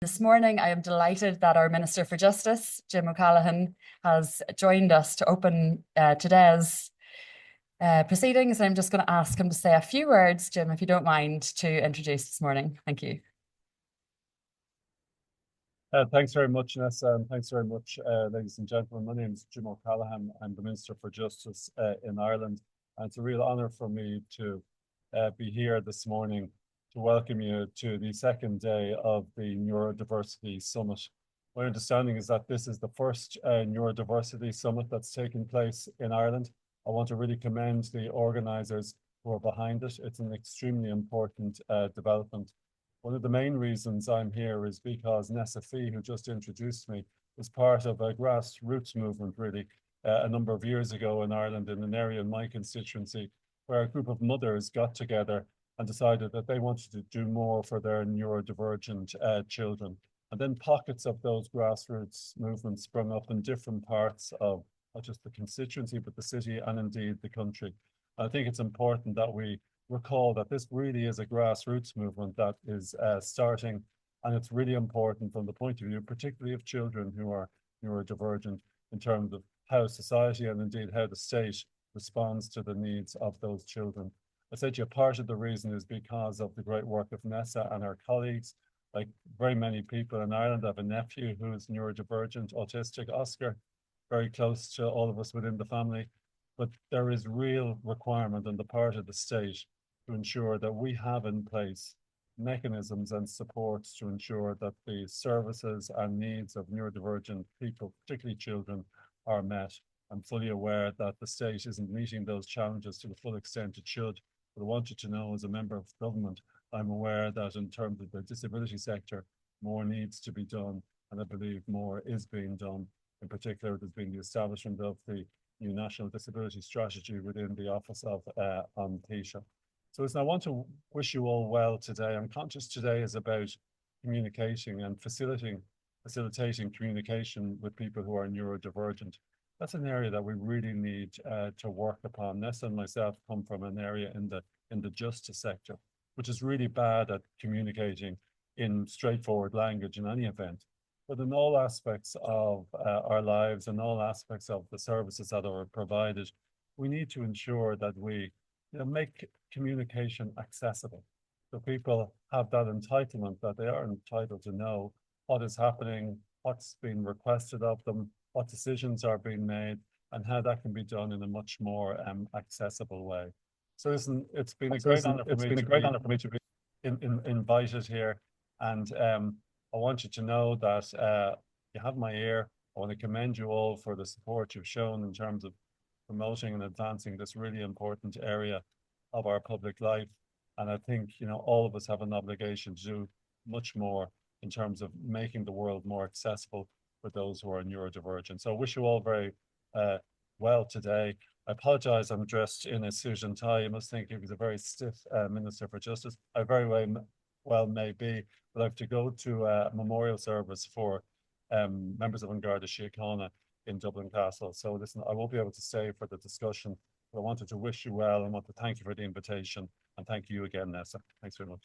This morning, I am delighted that our Minister for Justice, Jim O'Callaghan, has joined us to open today's proceedings. And I'm just going to ask him to say a few words, Jim, if you don't mind, to introduce this morning. Thank you. Thanks very much, Nessa, and thanks very much, ladies and gentlemen. My name is Jim O'Callaghan. I'm the Minister for Justice in Ireland, and it's a real honour for me to be here this morning to welcome you to the second day of the Neurodiversity Summit. My understanding is that this is the first Neurodiversity Summit that's taken place in Ireland. I want to really commend the organisers who are behind it. It's an extremely important development. One of the main reasons I'm here is because Nessa Fee, who just introduced me, was part of a grassroots movement, really, a number of years ago in Ireland, in an area in my constituency, where a group of mothers got together and decided that they wanted to do more for their neurodivergent children. And then pockets of those grassroots movements sprung up in different parts of not just the constituency, but the city and indeed the country. I think it's important that we recall that this really is a grassroots movement that is starting, and it's really important from the point of view, particularly of children who are neurodivergent, in terms of how society and indeed how the state responds to the needs of those children. I said to you, part of the reason is because of the great work of Nessa and her colleagues. Like very many people in Ireland, I have a nephew who is neurodivergent, autistic, Oscar, very close to all of us within the family. But there is real requirement on the part of the state to ensure that we have in place mechanisms and supports to ensure that the services and needs of neurodivergent people, particularly children, are met. I'm fully aware that the state isn't meeting those challenges to the full extent it should, but I want you to know, as a member of government, I'm aware that in terms of the disability sector, more needs to be done, and I believe more is being done. In particular, there's been the establishment of the new National Disability Strategy within the Office of Taoiseach. So listen, I want to wish you all well today. I'm conscious today is about communicating and facilitating communication with people who are neurodivergent. That's an area that we really need to work upon. Nessa and myself come from an area in the justice sector, which is really bad at communicating in straightforward language in any event. But in all aspects of our lives and all aspects of the services that are provided, we need to ensure that we make communication accessible. So people have that entitlement that they are entitled to know what is happening, what's being requested of them, what decisions are being made, and how that can be done in a much more accessible way. So listen, it's been a great honor for me to be invited here, and I want you to know that you have my ear. I want to commend you all for the support you've shown in terms of promoting and advancing this really important area of our public life. And I think, all of us have an obligation to do much more in terms of making the world more accessible for those who are neurodivergent. So I wish you all very well today. I apologize, I'm dressed in a suit and tie. You must think he was a very stiff Minister for Justice. I very well may be, but I have to go to a memorial service for members of An Garda Síochána in Dublin Castle. So listen, I won't be able to stay for the discussion, but I wanted to wish you well and want to thank you for the invitation, and thank you again, Nessa. Thanks very much.